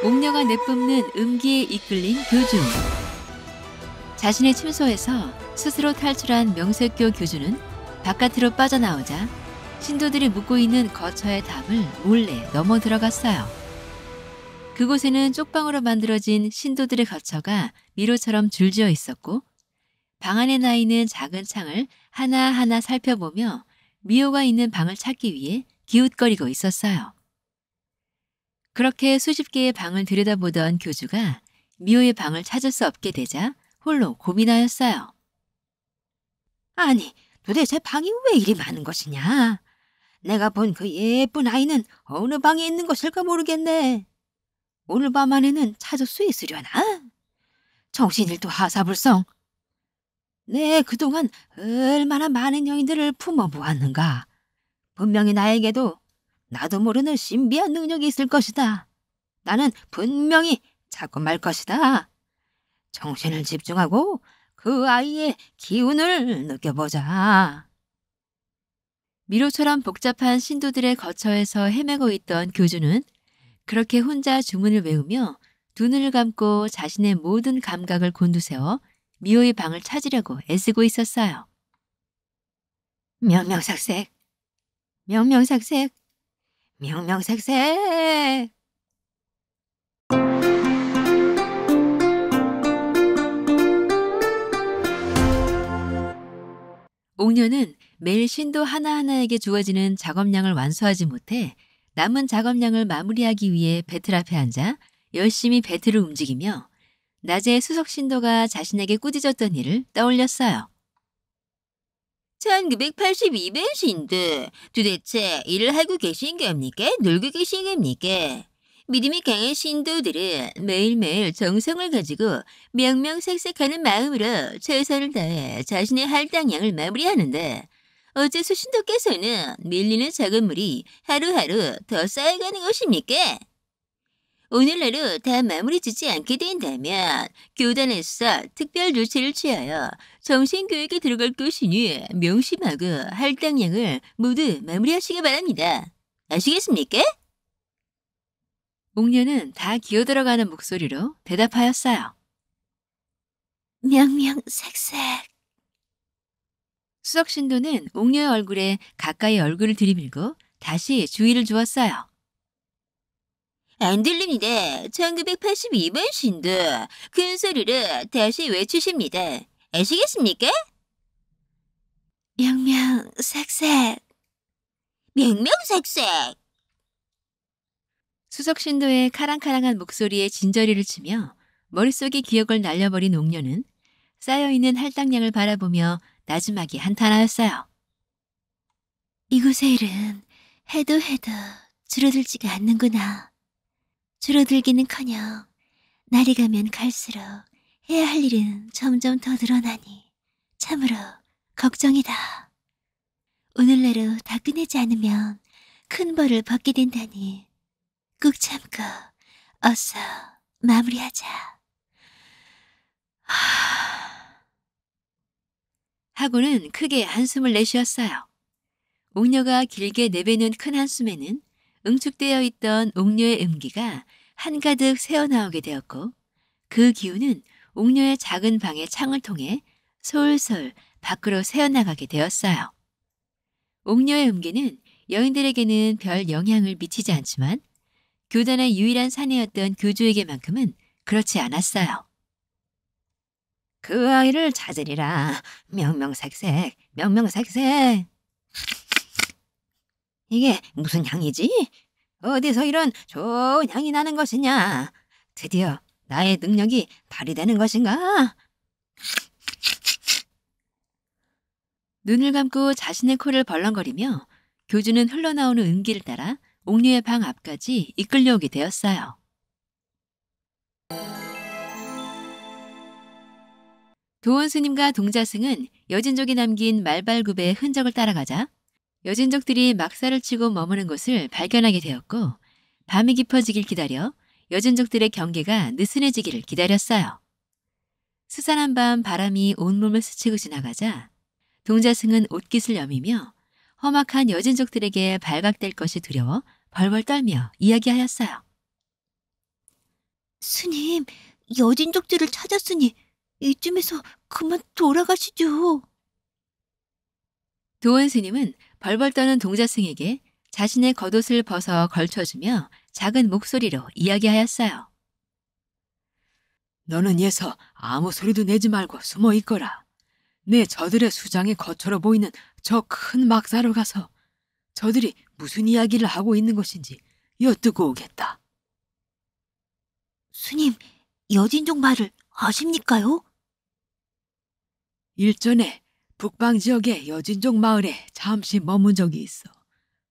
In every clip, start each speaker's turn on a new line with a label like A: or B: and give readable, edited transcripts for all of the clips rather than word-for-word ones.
A: 옥녀가 내뿜는 음기에 이끌린 교주. 자신의 침소에서 스스로 탈출한 명색교 교주는 바깥으로 빠져나오자 신도들이 묵고 있는 거처의 담을 몰래 넘어 들어갔어요. 그곳에는 쪽방으로 만들어진 신도들의 거처가 미로처럼 줄지어 있었고 방 안에 나 있는 작은 창을 하나하나 살펴보며 미호가 있는 방을 찾기 위해 기웃거리고 있었어요. 그렇게 수십 개의 방을 들여다보던 교주가 미호의 방을 찾을 수 없게 되자 홀로 고민하였어요.
B: 아니, 도대체 방이 왜 이리 많은 것이냐? 내가 본 그 예쁜 아이는 어느 방에 있는 것일까 모르겠네. 오늘 밤 안에는 찾을 수 있으려나? 정신일도 하사불성. 내 그동안 얼마나 많은 여인들을 품어보았는가. 분명히 나도 모르는 신비한 능력이 있을 것이다. 나는 분명히 찾고 말 것이다. 정신을 집중하고 그 아이의 기운을 느껴보자.
A: 미로처럼 복잡한 신도들의 거처에서 헤매고 있던 교주는 그렇게 혼자 주문을 외우며 두 눈을 감고 자신의 모든 감각을 곤두세워 미호의 방을 찾으려고 애쓰고 있었어요.
B: 명명색색, 명명색색, 명명색색.
A: 옥녀는 매일 신도 하나하나에게 주어지는 작업량을 완수하지 못해 남은 작업량을 마무리하기 위해 배틀 앞에 앉아 열심히 배틀을 움직이며 낮에 수석 신도가 자신에게 꾸짖었던 일을 떠올렸어요.
B: 1982번 신도, 도대체 일을 하고 계신 겁니까? 놀고 계신 겁니까? 믿음이 강한 신도들은 매일매일 정성을 가지고 명명색색하는 마음으로 최선을 다해 자신의 할당량을 마무리하는데 어째서 신도께서는 밀리는 작업물이 하루하루 더 쌓여가는 것입니까? 오늘날로 다 마무리 짓지 않게 된다면 교단에서 특별 조치를 취하여 정신교육에 들어갈 것이니 명심하고 할당량을 모두 마무리하시기 바랍니다. 아시겠습니까?
A: 옥녀는 다 기어들어가는 목소리로 대답하였어요.
B: 명명색색.
A: 수석 신도는 옥녀의 얼굴에 가까이 얼굴을 들이밀고 다시 주의를 주었어요.
B: 안 들립니다. 1982번 신도. 큰 소리로 다시 외치십니다. 아시겠습니까? 명명색색. 명명색색.
A: 수석 신도의 카랑카랑한 목소리에 진저리를 치며 머릿속의 기억을 날려버린 옥녀는 쌓여있는 할당량을 바라보며 나지막이 한탄하였어요.
B: 이곳의 일은 해도 줄어들지가 않는구나. 줄어들기는커녕 날이 가면 갈수록 해야 할 일은 점점 더 늘어나니 참으로 걱정이다. 오늘내로 다 끝내지 않으면 큰 벌을 받게 된다니 꾹 참고 어서 마무리하자.
A: 하고는 크게 한숨을 내쉬었어요. 옥녀가 길게 내뱉는 큰 한숨에는 응축되어 있던 옥녀의 음기가 한가득 새어나오게 되었고 그 기운은 옥녀의 작은 방의 창을 통해 솔솔 밖으로 새어나가게 되었어요. 옥녀의 음기는 여인들에게는 별 영향을 미치지 않지만 교단의 유일한 사내였던 교주에게만큼은 그렇지 않았어요.
B: 그 아이를 찾으리라. 명명색색, 명명색색. 이게 무슨 향이지? 어디서 이런 좋은 향이 나는 것이냐? 드디어 나의 능력이 발휘되는 것인가?
A: 눈을 감고 자신의 코를 벌렁거리며 교주는 흘러나오는 음기를 따라 옥녀의 방 앞까지 이끌려오게 되었어요. 도원 스님과 동자승은 여진족이 남긴 말발굽의 흔적을 따라가자 여진족들이 막사를 치고 머무는 곳을 발견하게 되었고 밤이 깊어지길 기다려 여진족들의 경계가 느슨해지기를 기다렸어요. 스산한 밤 바람이 온몸을 스치고 지나가자 동자승은 옷깃을 여미며 험악한 여진족들에게 발각될 것이 두려워 벌벌 떨며 이야기하였어요.
B: 스님, 여진족들을 찾았으니 이쯤에서 그만 돌아가시죠.
A: 도원 스님은 벌벌 떠는 동자승에게 자신의 겉옷을 벗어 걸쳐주며 작은 목소리로 이야기하였어요.
C: 너는 예서 아무 소리도 내지 말고 숨어 있거라. 내 저들의 수장에 거처로 보이는 저 큰 막사로 가서 저들이 무슨 이야기를 하고 있는 것인지 엿듣고 오겠다.
B: 스님, 여진족 말을 아십니까요?
C: 일전에 북방 지역의 여진족 마을에 잠시 머문 적이 있어.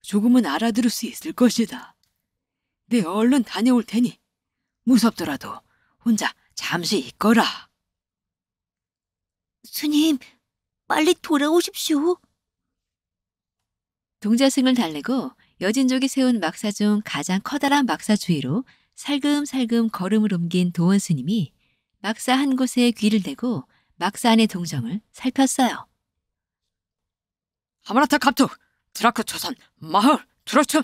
C: 조금은 알아들을 수 있을 것이다. 내 얼른 다녀올 테니 무섭더라도 혼자 잠시 있거라.
B: 스님, 빨리 돌아오십시오.
A: 동자승을 달래고 여진족이 세운 막사 중 가장 커다란 막사 주위로 살금살금 걸음을 옮긴 도원 스님이 막사 한 곳에 귀를 대고 막사 안의 동정을 살폈어요.
C: 하마라타 갑툭 드라크 초선 마을 드로춘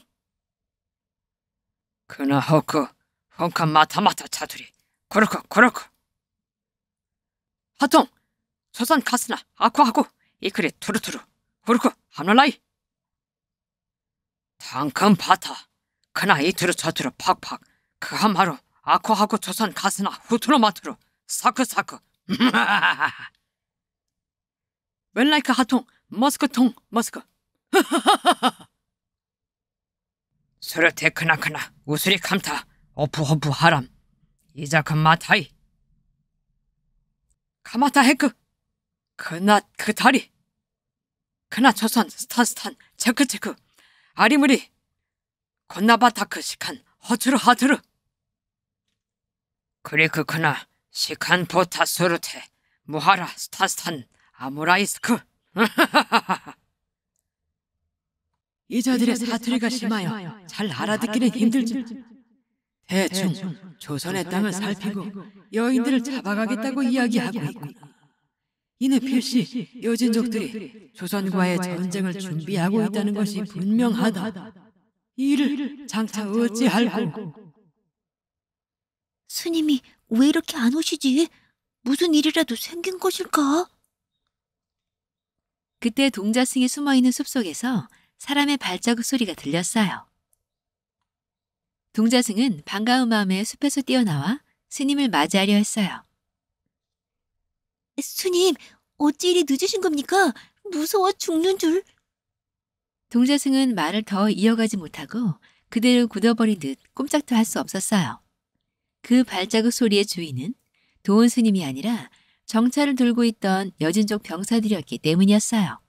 C: 그나 허크 헝칸 마타마타 차두리 고르코 하통 초선 가스나 아쿠하고 이크리 투루투루 고르코 하늘라이 당큰 바타 그나 이투루 저투루 팍팍 그 한마루 아쿠하고 초선 가스나 후투루 마투루 사크사크 웬라이크 하통 머스크통 머스크 수르테 크나크나 우스리 캄타 오프호프 하람 이자크 마타이 카마타 헤크 그낫 그 다리 그나 초선 스탄스탄 체크체크 아리무리 건나바타크 시칸 허트르 하트르 그리크 그나 시칸 포타 수르테 무하라 스탄스탄 아무라이스크 이 자들의 사투리가 심하여 잘 알아듣기는 힘들지. 대충 조선의 땅을 살피고 여인들을 잡아가겠다고 이야기하고 있고 이는 필시 여진족들이 조선과의 전쟁을 준비하고 있다는 것이 분명하다. 이를 장차 어찌할꼬.
B: 스님이 왜 이렇게 안 오시지? 무슨 일이라도 생긴 것일까?
A: 그때 동자승이 숨어있는 숲속에서 사람의 발자국 소리가 들렸어요. 동자승은 반가운 마음에 숲에서 뛰어나와 스님을 맞이하려 했어요.
B: 스님, 어찌 이리 늦으신 겁니까? 무서워 죽는 줄.
A: 동자승은 말을 더 이어가지 못하고 그대로 굳어버린 듯 꼼짝도 할 수 없었어요. 그 발자국 소리의 주인은 도원 스님이 아니라 정찰을 돌고 있던 여진족 병사들이었기 때문이었어요.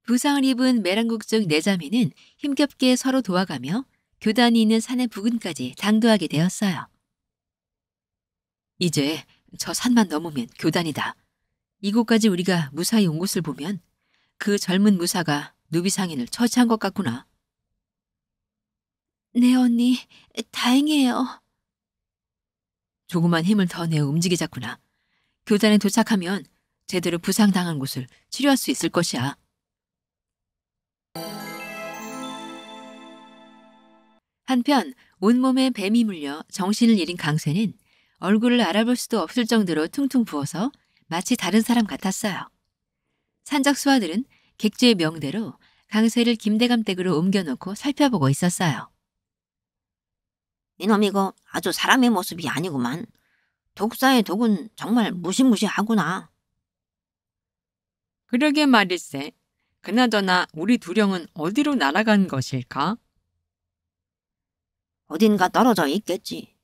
A: 부상을 입은 매랑국족 내자매는 힘겹게 서로 도와가며 교단이 있는 산의 부근까지 당도하게 되었어요. 이제 저 산만 넘으면 교단이다. 이곳까지 우리가 무사히 온 곳을 보면 그 젊은 무사가 누비상인을 처치한 것 같구나.
B: 네, 언니. 다행이에요.
A: 조그만 힘을 더 내어 움직이자꾸나. 교단에 도착하면 제대로 부상당한 곳을 치료할 수 있을 것이야. 한편 온몸에 뱀이 물려 정신을 잃은 강쇠는 얼굴을 알아볼 수도 없을 정도로 퉁퉁 부어서 마치 다른 사람 같았어요. 산적 수하들은 객주의 명대로 강쇠를 김대감 댁으로 옮겨놓고 살펴보고 있었어요.
B: 이놈 이거 아주 사람의 모습이 아니구만. 독사의 독은 정말 무시무시하구나.
C: 그러게 말일세. 그나저나 우리 두령은 어디로 날아간 것일까?
B: 어딘가 떨어져 있겠지.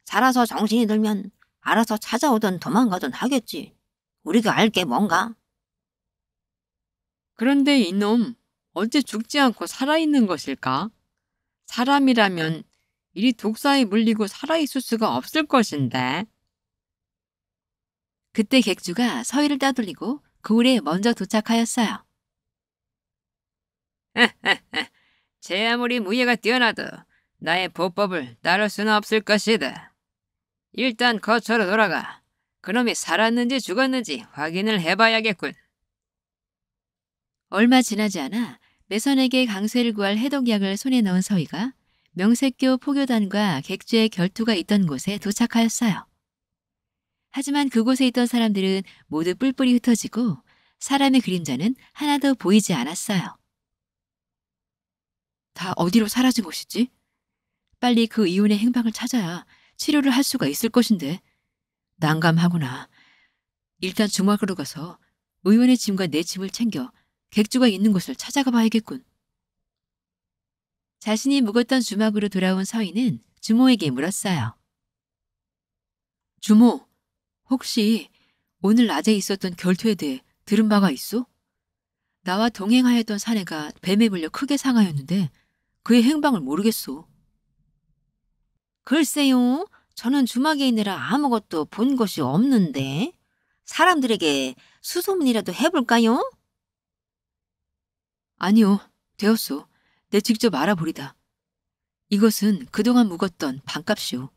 B: 살아서 정신이 들면 알아서 찾아오든 도망가든 하겠지. 우리가 알 게 뭔가?
C: 그런데 이놈 어째 죽지 않고 살아있는 것일까? 사람이라면 이리 독사에 물리고 살아있을 수가 없을 것인데.
A: 그때 객주가 서위를 따돌리고 거울에 먼저 도착하였어요.
C: 제 아무리 무예가 뛰어나도 나의 보법을 따를 수는 없을 것이다. 일단 거처로 돌아가 그놈이 살았는지 죽었는지 확인을 해봐야겠군.
A: 얼마 지나지 않아 매선에게 강쇠를 구할 해독약을 손에 넣은 서희가 명색교 포교단과 객주의 결투가 있던 곳에 도착하였어요. 하지만 그곳에 있던 사람들은 모두 뿔뿔이 흩어지고 사람의 그림자는 하나도 보이지 않았어요.
C: 다 어디로 사라진 것이지?
A: 빨리 그 이혼의 행방을 찾아야 치료를 할 수가 있을 것인데.
C: 난감하구나. 일단 주막으로 가서 의원의 짐과 내 짐을 챙겨 객주가 있는 곳을 찾아가 봐야겠군.
A: 자신이 묵었던 주막으로 돌아온 서희는 주모에게 물었어요.
C: 주모, 혹시 오늘 낮에 있었던 결투에 대해 들은 바가 있소? 나와 동행하였던 사내가 뱀에 물려 크게 상하였는데 그의 행방을 모르겠소.
B: 글쎄요, 저는 주막에 있느라 아무것도 본 것이 없는데 사람들에게 수소문이라도 해볼까요?
C: 아니요, 되었소. 내 직접 알아보리다. 이것은 그동안 묵었던 방값이오.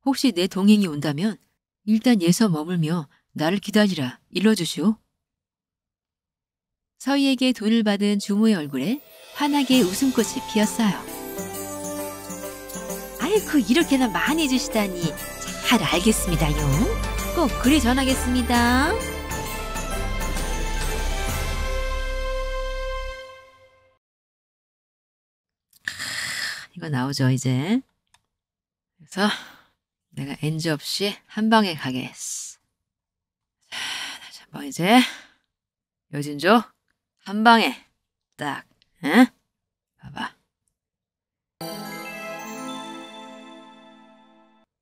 C: 혹시 내 동행이 온다면 일단 예서 머물며 나를 기다리라 일러주시오.
A: 서희에게 돈을 받은 주모의 얼굴에 환하게 웃음꽃이 피었어요.
B: 아이고, 이렇게나 많이 주시다니 잘 알겠습니다요. 꼭 그리 전하겠습니다.
C: 이거 나오죠, 이제. 그래서 내가 NG 없이 한 방에 가겠어. 자, 다시 한번 이제 여진조 한 방에 딱, 응? 봐봐.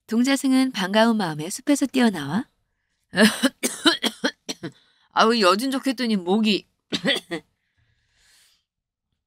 A: 동자승은 반가운 마음에 숲에서 뛰어나와
C: 아우, 여진족 했더니 목이